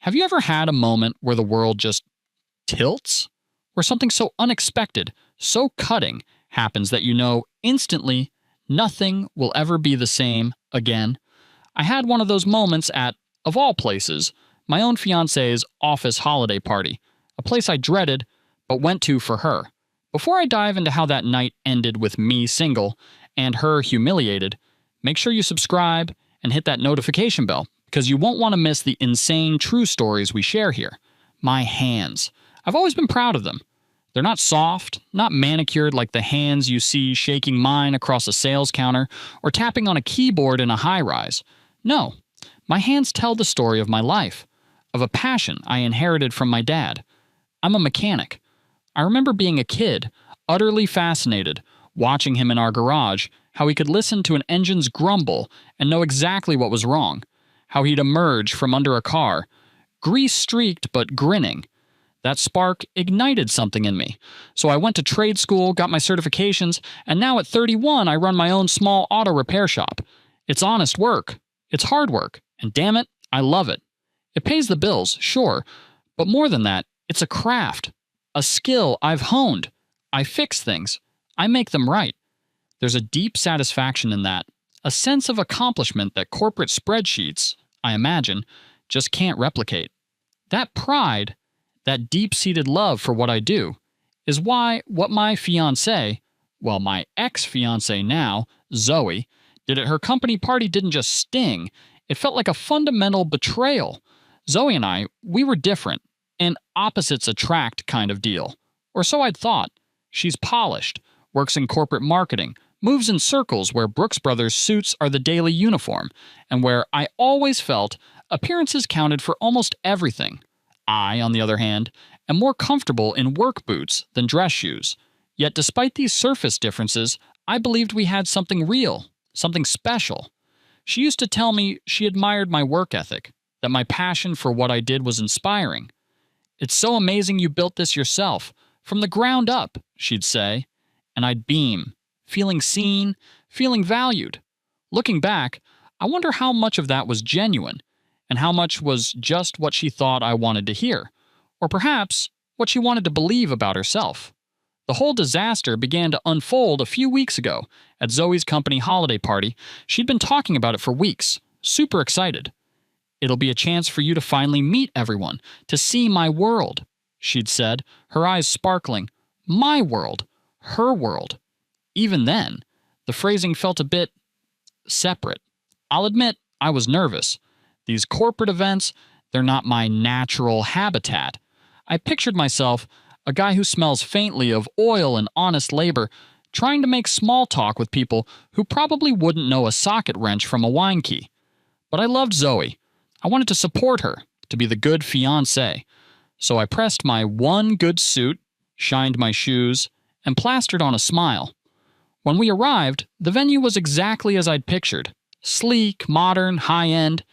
Have you ever had a moment where the world just tilts? Where something so unexpected, so cutting, happens that you know instantly nothing will ever be the same again? I had one of those moments at, of all places, my own fiancée's office holiday party, a place I dreaded but went to for her. Before I dive into how that night ended with me single and her humiliated, make sure you subscribe and hit that notification bell because you won't want to miss the insane true stories we share here. My hands. I've always been proud of them. They're not soft, not manicured like the hands you see shaking mine across a sales counter or tapping on a keyboard in a high-rise. No, my hands tell the story of my life, of a passion I inherited from my dad. I'm a mechanic. I remember being a kid, utterly fascinated, watching him in our garage, how he could listen to an engine's grumble and know exactly what was wrong, how he'd emerge from under a car, grease-streaked but grinning. That spark ignited something in me. So I went to trade school, got my certifications, and now at 31 I run my own small auto repair shop. It's honest work. It's hard work. And damn it, I love it. It pays the bills, sure. But more than that, it's a craft. A skill I've honed. I fix things. I make them right. There's a deep satisfaction in that. A sense of accomplishment that corporate spreadsheets, I imagine, just can't replicate. That pride, that deep-seated love for what I do, is why what my fiancée, well, my ex-fiancée now, Zoe, did at her company party didn't just sting. It felt like a fundamental betrayal. Zoe and I, we were different. An opposites attract kind of deal. Or so I'd thought. She's polished, works in corporate marketing, moves in circles where Brooks Brothers suits are the daily uniform, and where I always felt appearances counted for almost everything. I, on the other hand, am more comfortable in work boots than dress shoes. Yet despite these surface differences, I believed we had something real, something special. She used to tell me she admired my work ethic, that my passion for what I did was inspiring. "It's so amazing you built this yourself, from the ground up," she'd say, and I'd beam, feeling seen, feeling valued. Looking back, I wonder how much of that was genuine, and how much was just what she thought I wanted to hear, or perhaps what she wanted to believe about herself. The whole disaster began to unfold a few weeks ago at Zoe's company holiday party. She'd been talking about it for weeks, super excited. "It'll be a chance for you to finally meet everyone, to see my world," she'd said, her eyes sparkling. My world. Her world. Even then, the phrasing felt a bit separate. I'll admit, I was nervous. These corporate events, they're not my natural habitat. I pictured myself, a guy who smells faintly of oil and honest labor, trying to make small talk with people who probably wouldn't know a socket wrench from a wine key. But I loved Zoe. I wanted to support her, to be the good fiancé. So I pressed my one good suit, shined my shoes, and plastered on a smile. When we arrived, the venue was exactly as I'd pictured. Sleek, modern, high-end.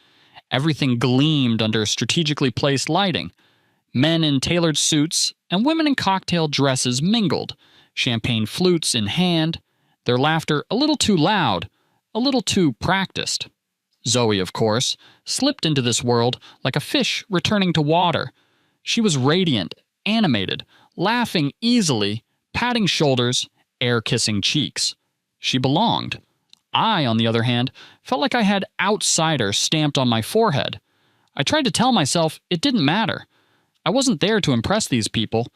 Everything gleamed under strategically placed lighting. Men in tailored suits and women in cocktail dresses mingled, champagne flutes in hand, their laughter a little too loud, a little too practiced. Zoe, of course, slipped into this world like a fish returning to water. She was radiant, animated, laughing easily, patting shoulders, air-kissing cheeks. She belonged. I, on the other hand, felt like I had outsider stamped on my forehead. I tried to tell myself it didn't matter. I wasn't there to impress these people.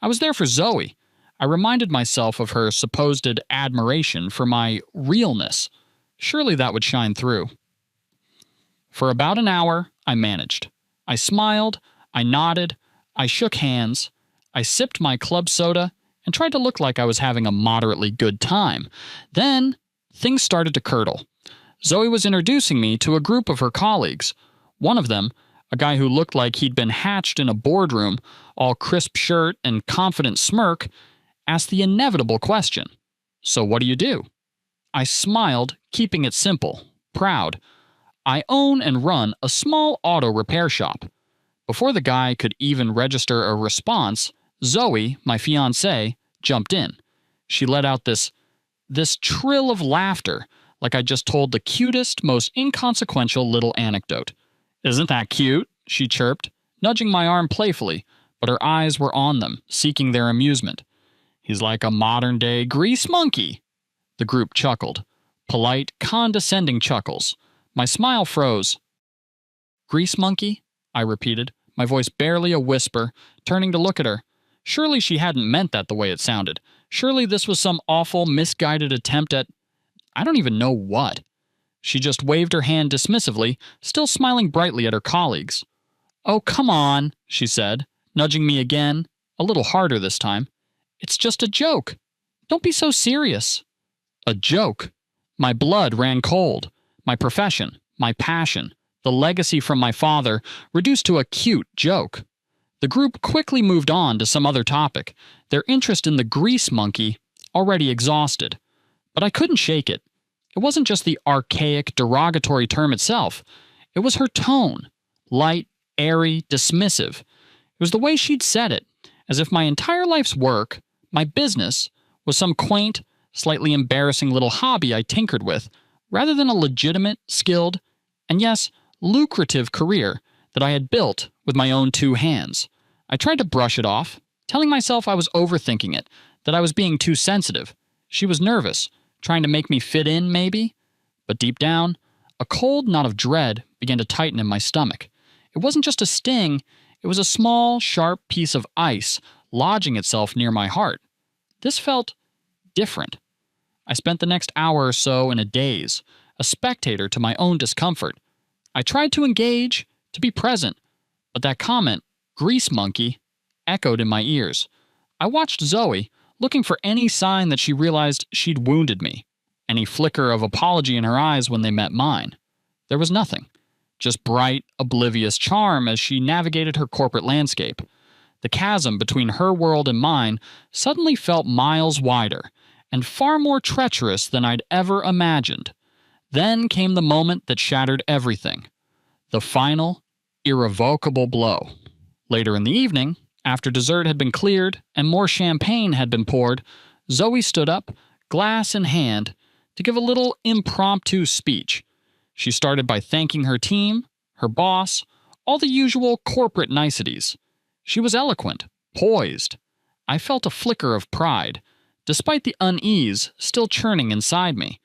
I was there for Zoe. I reminded myself of her supposed admiration for my realness. Surely that would shine through. For about an hour, I managed. I smiled, I nodded, I shook hands, I sipped my club soda, and tried to look like I was having a moderately good time. Then, things started to curdle. Zoe was introducing me to a group of her colleagues. One of them, a guy who looked like he'd been hatched in a boardroom, all crisp shirt and confident smirk, asked the inevitable question. "So what do you do?" I smiled, keeping it simple, proud. "I own and run a small auto repair shop." Before the guy could even register a response, Zoe, my fiancée, jumped in. She let out this trill of laughter, like I just told the cutest, most inconsequential little anecdote. "Isn't that cute?" she chirped, nudging my arm playfully, but her eyes were on them, seeking their amusement. "He's like a modern-day grease monkey." The group chuckled. Polite, condescending chuckles. My smile froze. "Grease monkey?" I repeated, my voice barely a whisper, turning to look at her. Surely she hadn't meant that the way it sounded. Surely this was some awful, misguided attempt at I don't even know what. She just waved her hand dismissively, still smiling brightly at her colleagues. "Oh, come on," she said, nudging me again, a little harder this time. "It's just a joke. Don't be so serious." A joke. My blood ran cold. My profession, my passion, the legacy from my father, reduced to a cute joke. The group quickly moved on to some other topic, their interest in the grease monkey already exhausted. But I couldn't shake it. It wasn't just the archaic, derogatory term itself. It was her tone. Light, airy, dismissive. It was the way she'd said it, as if my entire life's work, my business, was some quaint, slightly embarrassing little hobby I tinkered with, rather than a legitimate, skilled, and yes, lucrative career that I had built with my own two hands. I tried to brush it off, telling myself I was overthinking it, that I was being too sensitive. She was nervous, trying to make me fit in, maybe? But deep down, a cold knot of dread began to tighten in my stomach. It wasn't just a sting, it was a small, sharp piece of ice lodging itself near my heart. This felt different. I spent the next hour or so in a daze, a spectator to my own discomfort. I tried to engage, to be present, but that comment, "grease monkey," echoed in my ears. I watched Zoe, looking for any sign that she realized she'd wounded me, any flicker of apology in her eyes when they met mine. There was nothing, just bright, oblivious charm as she navigated her corporate landscape. The chasm between her world and mine suddenly felt miles wider, and far more treacherous than I'd ever imagined. Then came the moment that shattered everything. The final, irrevocable blow. Later in the evening, after dessert had been cleared and more champagne had been poured, Zoe stood up, glass in hand, to give a little impromptu speech. She started by thanking her team, her boss, all the usual corporate niceties. She was eloquent, poised. I felt a flicker of pride, despite the unease still churning inside me.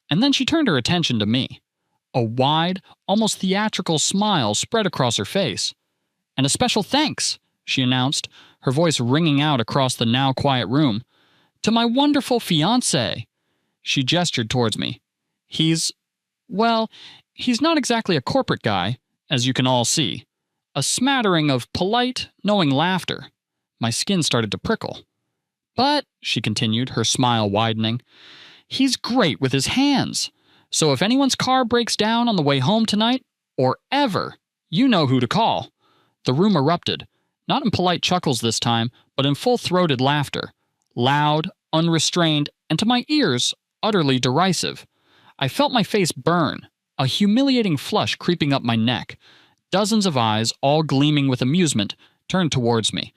And then she turned her attention to me. A wide, almost theatrical smile spread across her face. "And a special thanks," she announced, her voice ringing out across the now quiet room, "to my wonderful fiancé." She gestured towards me. He's not exactly a corporate guy, as you can all see. A smattering of polite, knowing laughter. My skin started to prickle. "But," she continued, her smile widening, "he's great with his hands. So if anyone's car breaks down on the way home tonight, or ever, you know who to call." The room erupted, not in polite chuckles this time, but in full-throated laughter. Loud, unrestrained, and to my ears, utterly derisive. I felt my face burn, a humiliating flush creeping up my neck. Dozens of eyes, all gleaming with amusement, turned towards me.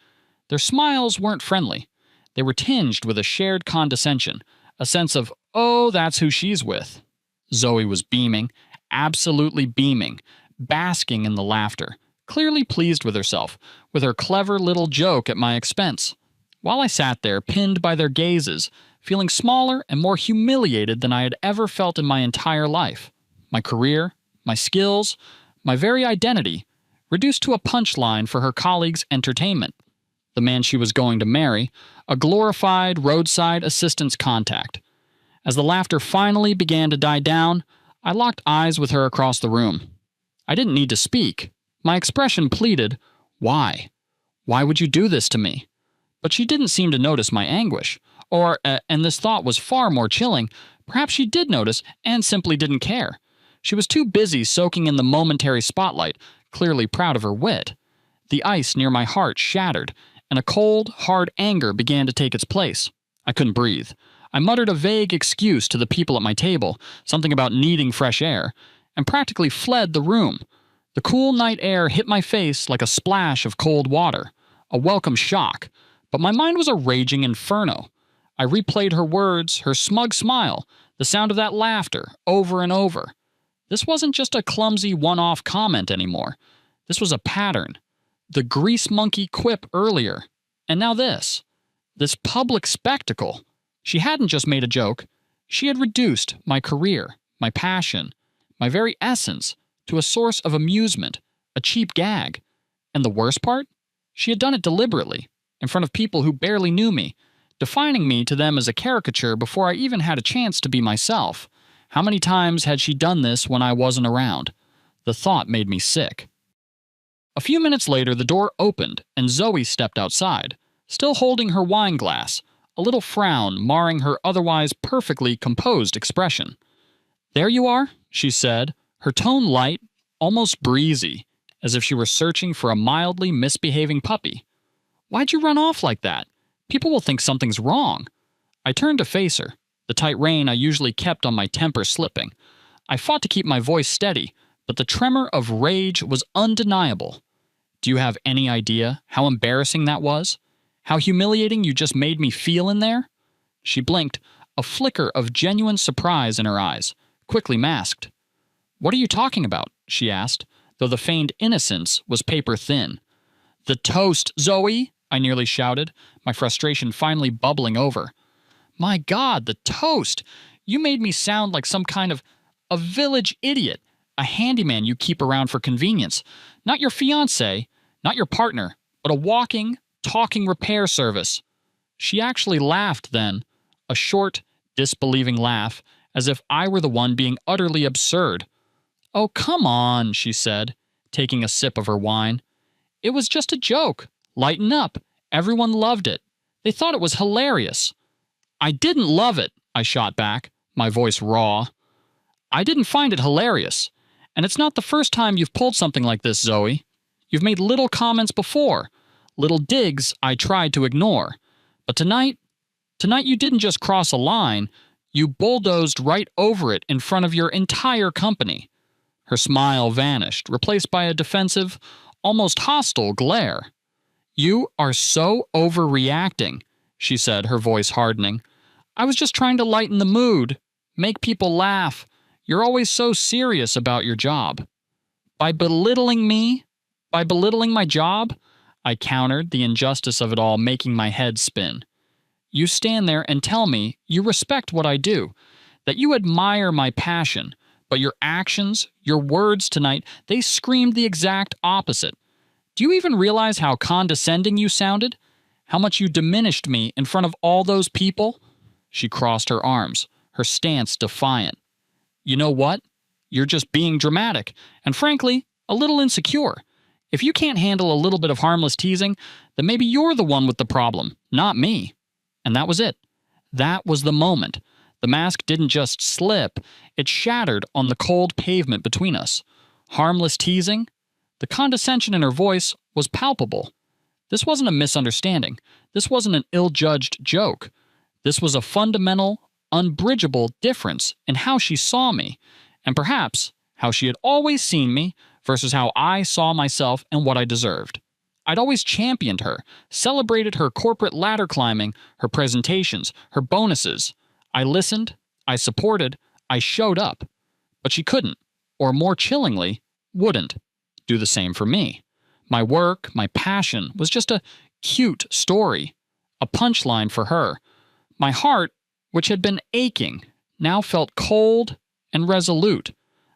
Their smiles weren't friendly. They were tinged with a shared condescension, a sense of, "Oh, that's who she's with." Zoe was beaming, absolutely beaming, basking in the laughter, clearly pleased with herself, with her clever little joke at my expense. While I sat there, pinned by their gazes, feeling smaller and more humiliated than I had ever felt in my entire life. My career, my skills, my very identity, reduced to a punchline for her colleagues' entertainment. The man she was going to marry, a glorified roadside assistance contact. As the laughter finally began to die down, I locked eyes with her across the room. I didn't need to speak. My expression pleaded, "Why? Why would you do this to me?" But she didn't seem to notice my anguish. And this thought was far more chilling, perhaps she did notice and simply didn't care. She was too busy soaking in the momentary spotlight, clearly proud of her wit. The ice near my heart shattered, and a cold, hard anger began to take its place. I couldn't breathe. I muttered a vague excuse to the people at my table, something about needing fresh air, and practically fled the room. The cool night air hit my face like a splash of cold water, a welcome shock, but my mind was a raging inferno. I replayed her words, her smug smile, the sound of that laughter, over and over. This wasn't just a clumsy one-off comment anymore. This was a pattern. The grease monkey quip earlier. And now this. This public spectacle. She hadn't just made a joke. She had reduced my career, my passion, my very essence to a source of amusement, a cheap gag. And the worst part? She had done it deliberately, in front of people who barely knew me, defining me to them as a caricature before I even had a chance to be myself. How many times had she done this when I wasn't around? The thought made me sick. A few minutes later, the door opened and Zoe stepped outside, still holding her wine glass, a little frown marring her otherwise perfectly composed expression. "There you are," she said, her tone light, almost breezy, as if she were searching for a mildly misbehaving puppy. "Why'd you run off like that? People will think something's wrong." I turned to face her, the tight rein I usually kept on my temper slipping. I fought to keep my voice steady, but the tremor of rage was undeniable. "Do you have any idea how embarrassing that was? How humiliating you just made me feel in there?" She blinked, a flicker of genuine surprise in her eyes, quickly masked. "What are you talking about?" she asked, though the feigned innocence was paper thin. "The toast, Zoe!" I nearly shouted, my frustration finally bubbling over. "My God, the toast! You made me sound like some kind of a village idiot, a handyman you keep around for convenience. Not your fiancé, not your partner, but a walking, talking repair service." She actually laughed then, a short, disbelieving laugh, as if I were the one being utterly absurd. "Oh, come on," she said, taking a sip of her wine. "It was just a joke. Lighten up. Everyone loved it. They thought it was hilarious." "I didn't love it," I shot back, my voice raw. "I didn't find it hilarious. And it's not the first time you've pulled something like this, Zoe. You've made little comments before, little digs I tried to ignore. But tonight you didn't just cross a line, you bulldozed right over it in front of your entire company." Her smile vanished, replaced by a defensive, almost hostile glare. "You are so overreacting," she said, her voice hardening. "I was just trying to lighten the mood, make people laugh. You're always so serious about your job." "By belittling me? By belittling my job?" I countered, the injustice of it all making my head spin. "You stand there and tell me you respect what I do, that you admire my passion, but your actions, your words tonight, they screamed the exact opposite. Do you even realize how condescending you sounded? How much you diminished me in front of all those people?" She crossed her arms, her stance defiant. "You know what? You're just being dramatic, and frankly, a little insecure. If you can't handle a little bit of harmless teasing, then maybe you're the one with the problem, not me." And that was it. That was the moment. The mask didn't just slip, it shattered on the cold pavement between us. Harmless teasing? The condescension in her voice was palpable. This wasn't a misunderstanding. This wasn't an ill-judged joke. This was a fundamental, unbridgeable difference in how she saw me, and perhaps how she had always seen me versus how I saw myself and what I deserved. I'd always championed her, celebrated her corporate ladder climbing, her presentations, her bonuses. I listened, I supported, I showed up. But she couldn't, or more chillingly, wouldn't, do the same for me. My work, my passion, was just a cute story, a punchline for her. My heart, which had been aching, now felt cold and resolute.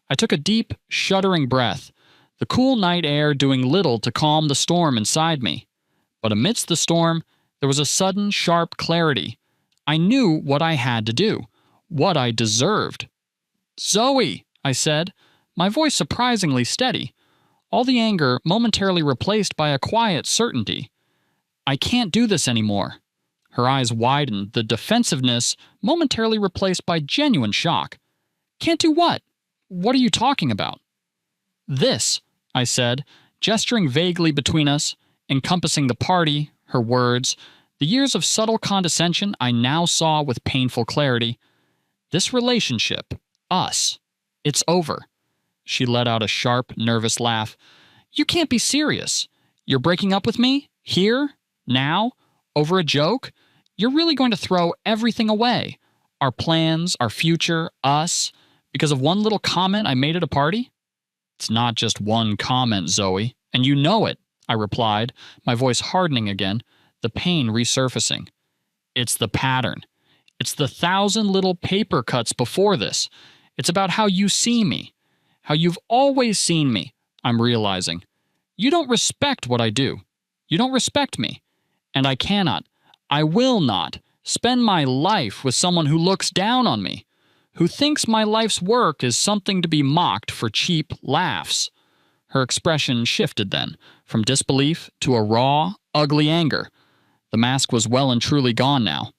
I took a deep, shuddering breath, the cool night air doing little to calm the storm inside me. But amidst the storm, there was a sudden, sharp clarity. I knew what I had to do, what I deserved. "Zoe," I said, my voice surprisingly steady, all the anger momentarily replaced by a quiet certainty. "I can't do this anymore." Her eyes widened, the defensiveness momentarily replaced by genuine shock. "Can't do what? What are you talking about?" "This," I said, gesturing vaguely between us, encompassing the party, her words, the years of subtle condescension I now saw with painful clarity. "This relationship, us, it's over." She let out a sharp, nervous laugh. "You can't be serious. You're breaking up with me? Here? Now? Over a joke? You're really going to throw everything away? Our plans, our future, us, because of one little comment I made at a party?" "It's not just one comment, Zoe, and you know it," I replied, my voice hardening again, the pain resurfacing. It's the pattern. It's the 1,000 little paper cuts before this. It's about how you see me. How you've always seen me, I'm realizing. You don't respect what I do. You don't respect me. And I cannot, I will not, spend my life with someone who looks down on me, who thinks my life's work is something to be mocked for cheap laughs. Her expression shifted then, from disbelief to a raw, ugly anger. The mask was well and truly gone now.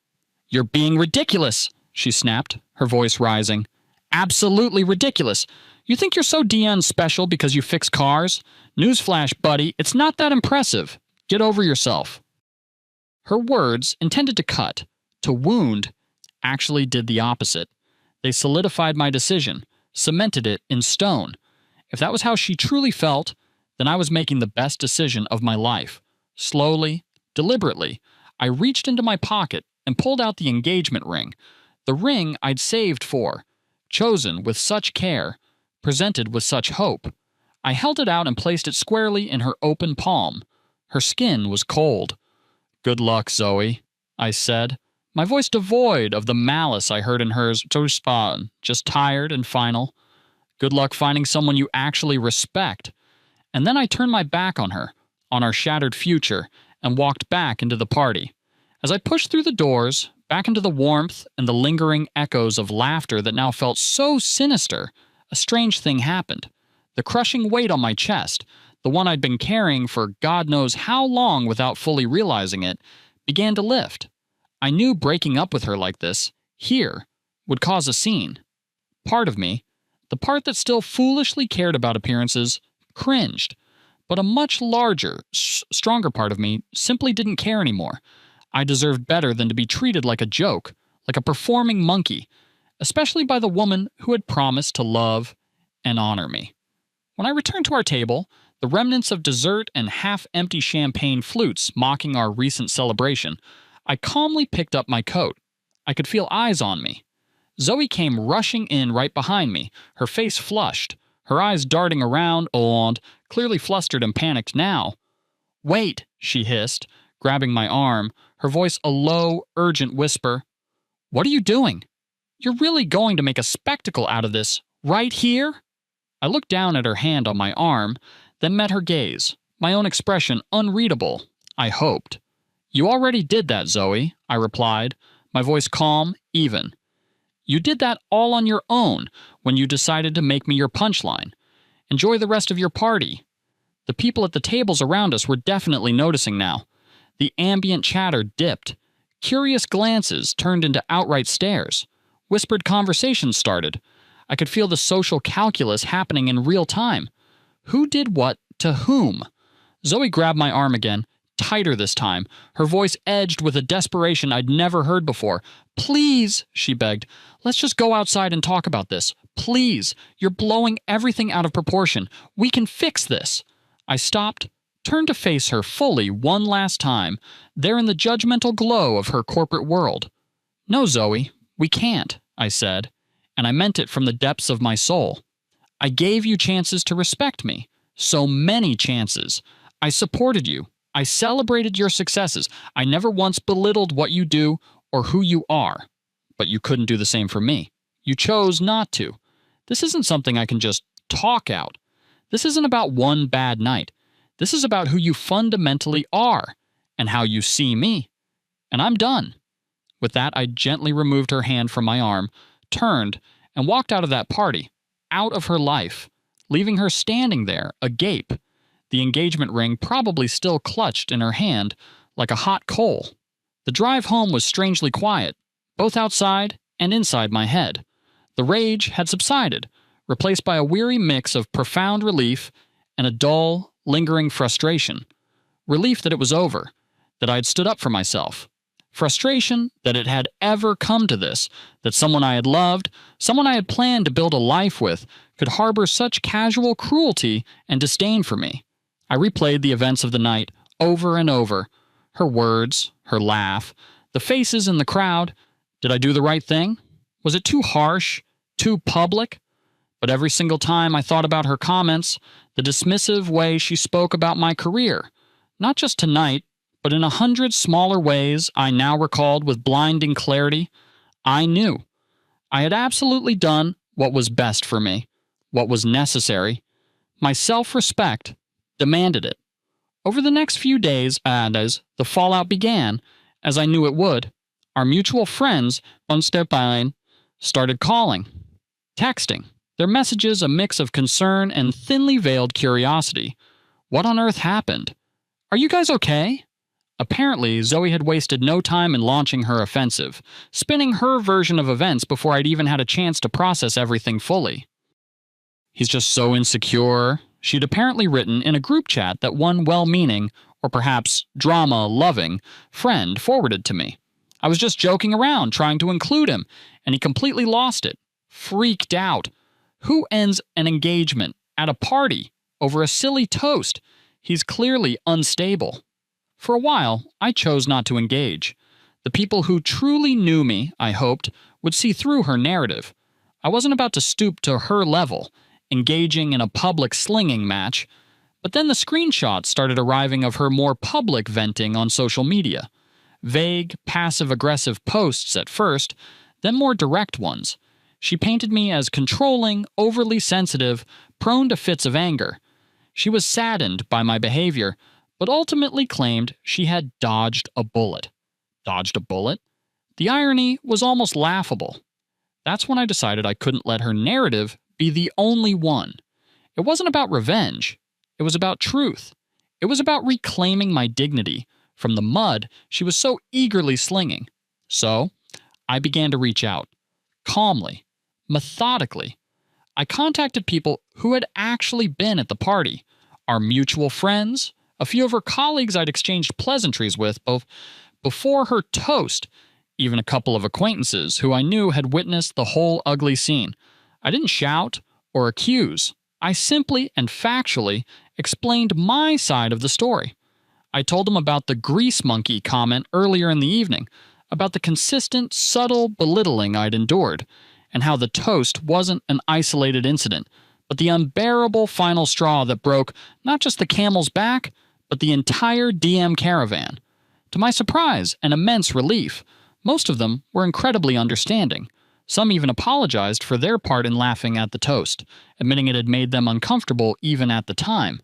You're being ridiculous, she snapped, her voice rising. Absolutely ridiculous. You think you're so DN special because you fix cars? Newsflash, buddy, it's not that impressive. Get over yourself. Her words, intended to cut, to wound, actually did the opposite. They solidified my decision, cemented it in stone. If that was how she truly felt, then I was making the best decision of my life. Slowly, deliberately, I reached into my pocket and pulled out the engagement ring, the ring I'd saved for, chosen with such care, presented with such hope. I held it out and placed it squarely in her open palm. Her skin was cold. Good luck, Zoe, I said, my voice devoid of the malice I heard in hers, just tired and final. Good luck finding someone you actually respect. And then I turned my back on her, on our shattered future, and walked back into the party. As I pushed through the doors, back into the warmth and the lingering echoes of laughter that now felt so sinister, a strange thing happened. The crushing weight on my chest, the one I'd been carrying for God knows how long without fully realizing it, began to lift. I knew breaking up with her like this, here, would cause a scene. Part of me, the part that still foolishly cared about appearances, cringed. But a much larger, stronger part of me simply didn't care anymore. I deserved better than to be treated like a joke, like a performing monkey, especially by the woman who had promised to love and honor me. When I returned to our table, the remnants of dessert and half-empty champagne flutes mocking our recent celebration, I calmly picked up my coat. I could feel eyes on me. Zoe came rushing in right behind me, her face flushed, her eyes darting around, clearly flustered and panicked now. Wait, she hissed, grabbing my arm, her voice a low, urgent whisper. What are you doing? You're really going to make a spectacle out of this, right here? I looked down at her hand on my arm, then met her gaze, my own expression unreadable, I hoped. You already did that, Zoe, I replied, my voice calm, even. You did that all on your own when you decided to make me your punchline. Enjoy the rest of your party. The people at the tables around us were definitely noticing now. The ambient chatter dipped. Curious glances turned into outright stares. Whispered conversations started. I could feel the social calculus happening in real time. Who did what to whom? Zoe grabbed my arm again, tighter this time, her voice edged with a desperation I'd never heard before. Please, she begged, let's just go outside and talk about this. Please, you're blowing everything out of proportion. We can fix this. I stopped, turned to face her fully one last time, there in the judgmental glow of her corporate world. No, Zoe, we can't, I said, and I meant it from the depths of my soul. I gave you chances to respect me. So many chances. I supported you. I celebrated your successes. I never once belittled what you do or who you are. But you couldn't do the same for me. You chose not to. This isn't something I can just talk out. This isn't about one bad night. This is about who you fundamentally are and how you see me. And I'm done. With that, I gently removed her hand from my arm, turned, and walked out of that party, out of her life, leaving her standing there, agape, the engagement ring probably still clutched in her hand like a hot coal. The drive home was strangely quiet, both outside and inside my head. The rage had subsided, replaced by a weary mix of profound relief and a dull, lingering frustration. Relief that it was over, that I had stood up for myself. Frustration that it had ever come to this, that someone I had loved, someone I had planned to build a life with, could harbor such casual cruelty and disdain for me. I replayed the events of the night over and over. Her words, her laugh, the faces in the crowd. Did I do the right thing? Was it too harsh? Too public? But every single time I thought about her comments, the dismissive way she spoke about my career, Not just tonight, but in 100 smaller ways I now recalled with blinding clarity. I knew. I had absolutely done what was best for me, what was necessary. My self-respect demanded it. Over the next few days, and as the fallout began, as I knew it would, our mutual friends, von Stepan, started calling, texting, their messages a mix of concern and thinly veiled curiosity. What on earth happened? Are you guys okay? Apparently, Zoe had wasted no time in launching her offensive, spinning her version of events before I'd even had a chance to process everything fully. He's just so insecure, she'd apparently written in a group chat that one well-meaning, or perhaps drama-loving, friend forwarded to me. I was just joking around, trying to include him, and he completely lost it. Freaked out. Who ends an engagement at a party over a silly toast? He's clearly unstable. For a while, I chose not to engage. The people who truly knew me, I hoped, would see through her narrative. I wasn't about to stoop to her level, engaging in a public slinging match, but then the screenshots started arriving of her more public venting on social media. Vague, passive-aggressive posts at first, then more direct ones. She painted me as controlling, overly sensitive, prone to fits of anger. She was saddened by my behavior, but ultimately claimed she had dodged a bullet. Dodged a bullet? The irony was almost laughable. That's when I decided I couldn't let her narrative be the only one. It wasn't about revenge. It was about truth. It was about reclaiming my dignity from the mud she was so eagerly slinging. So, I began to reach out. Calmly. Methodically. I contacted people who had actually been at the party. Our mutual friends, a few of her colleagues I'd exchanged pleasantries with both before her toast, even a couple of acquaintances who I knew had witnessed the whole ugly scene. I didn't shout or accuse. I simply and factually explained my side of the story. I told them about the grease monkey comment earlier in the evening, about the consistent, subtle belittling I'd endured, and how the toast wasn't an isolated incident, but the unbearable final straw that broke not just the camel's back, but the entire DM caravan. To my surprise and immense relief, most of them were incredibly understanding. Some even apologized for their part in laughing at the toast, admitting it had made them uncomfortable even at the time,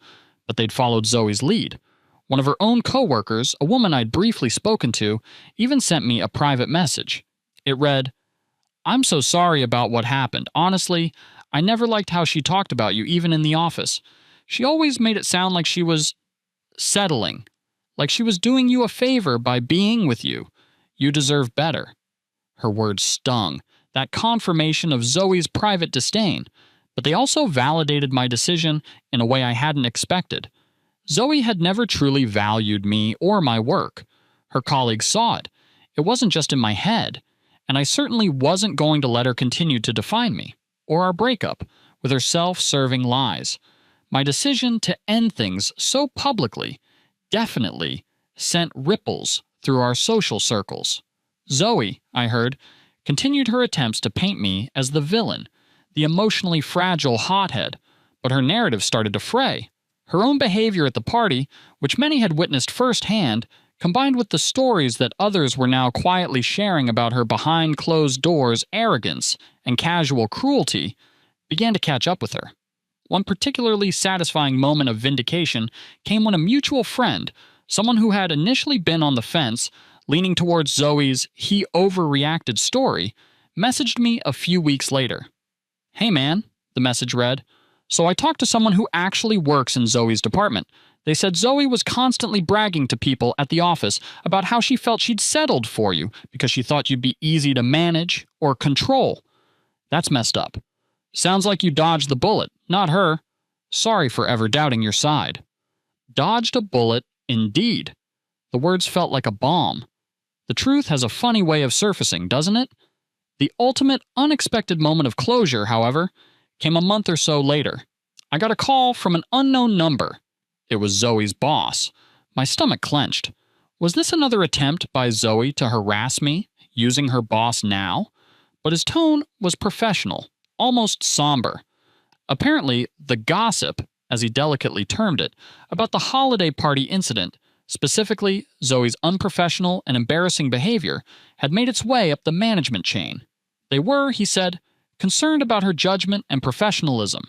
but they'd followed Zoe's lead. One of her own co-workers, a woman I'd briefly spoken to, even sent me a private message. It read, "I'm so sorry about what happened. Honestly, I never liked how she talked about you, even in the office. She always made it sound like she was settling, like she was doing you a favor by being with you. You deserve better." Her words stung, that confirmation of Zoe's private disdain, but they also validated my decision in a way I hadn't expected. Zoe had never truly valued me or my work. Her colleagues saw it. It wasn't just in my head, and I certainly wasn't going to let her continue to define me, or our breakup, with her self-serving lies. My decision to end things so publicly definitely sent ripples through our social circles. Zoe, I heard, continued her attempts to paint me as the villain, the emotionally fragile hothead, but her narrative started to fray. Her own behavior at the party, which many had witnessed firsthand, combined with the stories that others were now quietly sharing about her behind closed doors arrogance and casual cruelty, began to catch up with her. One particularly satisfying moment of vindication came when a mutual friend, someone who had initially been on the fence, leaning towards Zoe's "he overreacted" story, messaged me a few weeks later. "Hey man," the message read, "so I talked to someone who actually works in Zoe's department. They said Zoe was constantly bragging to people at the office about how she felt she'd settled for you because she thought you'd be easy to manage or control. That's messed up. Sounds like you dodged the bullet, not her. Sorry for ever doubting your side." Dodged a bullet, indeed. The words felt like a bomb. The truth has a funny way of surfacing, doesn't it? The ultimate unexpected moment of closure, however, came a month or so later. I got a call from an unknown number. It was Zoe's boss. My stomach clenched. Was this another attempt by Zoe to harass me, using her boss now? But his tone was professional, almost somber. Apparently, the gossip, as he delicately termed it, about the holiday party incident. Specifically, Zoe's unprofessional and embarrassing behavior had made its way up the management chain. They were, he said, concerned about her judgment and professionalism.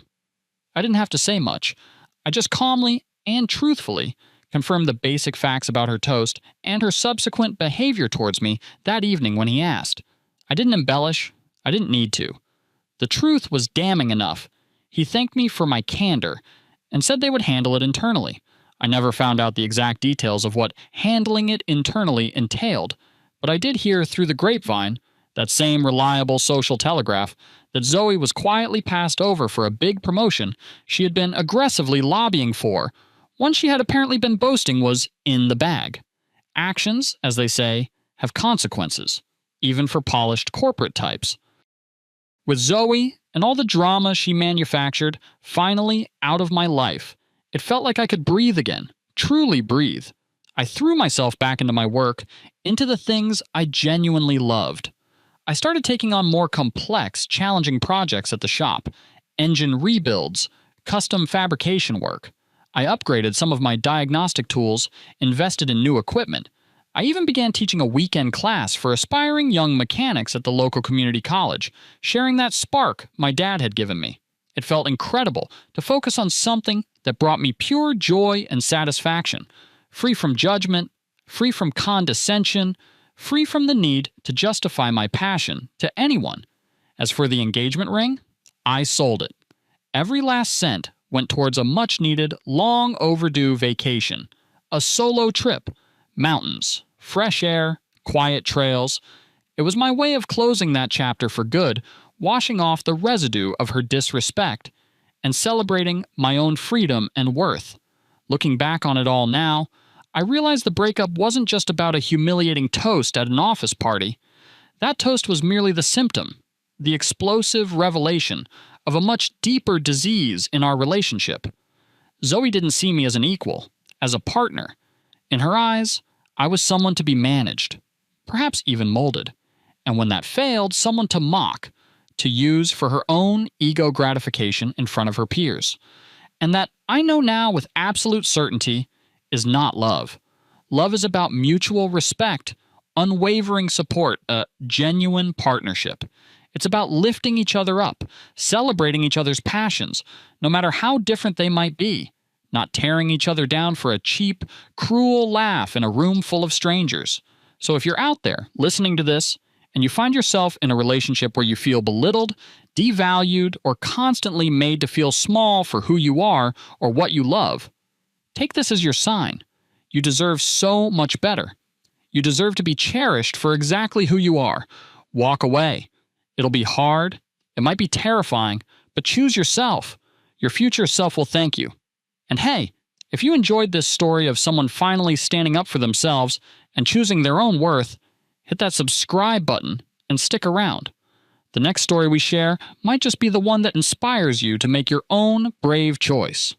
I didn't have to say much. I just calmly and truthfully confirmed the basic facts about her toast and her subsequent behavior towards me that evening when he asked. I didn't embellish. I didn't need to. The truth was damning enough. He thanked me for my candor and said they would handle it internally. I never found out the exact details of what handling it internally entailed, but I did hear through the grapevine, that same reliable social telegraph, that Zoe was quietly passed over for a big promotion she had been aggressively lobbying for. One she had apparently been boasting was in the bag. Actions, as they say, have consequences, even for polished corporate types. With Zoe and all the drama she manufactured finally out of my life, it felt like I could breathe again, truly breathe. I threw myself back into my work, into the things I genuinely loved. I started taking on more complex, challenging projects at the shop, engine rebuilds, custom fabrication work. I upgraded some of my diagnostic tools, invested in new equipment. I even began teaching a weekend class for aspiring young mechanics at the local community college, sharing that spark my dad had given me. It felt incredible to focus on something that brought me pure joy and satisfaction, free from judgment, free from condescension, free from the need to justify my passion to anyone. As for the engagement ring, I sold it. Every last cent went towards a much-needed, long-overdue vacation, a solo trip, mountains, fresh air, quiet trails. It was my way of closing that chapter for good, washing off the residue of her disrespect, and celebrating my own freedom and worth. Looking back on it all now, I realized the breakup wasn't just about a humiliating toast at an office party. That toast was merely the symptom, the explosive revelation of a much deeper disease in our relationship. Zoe didn't see me as an equal, as a partner. In her eyes, I was someone to be managed, perhaps even molded, and when that failed, someone to mock, to use for her own ego gratification in front of her peers. And that, I know now with absolute certainty, is not love. Love is about mutual respect, unwavering support, a genuine partnership. It's about lifting each other up, celebrating each other's passions, no matter how different they might be, not tearing each other down for a cheap, cruel laugh in a room full of strangers. So if you're out there listening to this, and you find yourself in a relationship where you feel belittled, devalued, or constantly made to feel small for who you are or what you love, take this as your sign. You deserve so much better. You deserve to be cherished for exactly who you are. Walk away. It'll be hard. It might be terrifying, but choose yourself. Your future self will thank you. And hey, if you enjoyed this story of someone finally standing up for themselves and choosing their own worth, hit that subscribe button and stick around. The next story we share might just be the one that inspires you to make your own brave choice.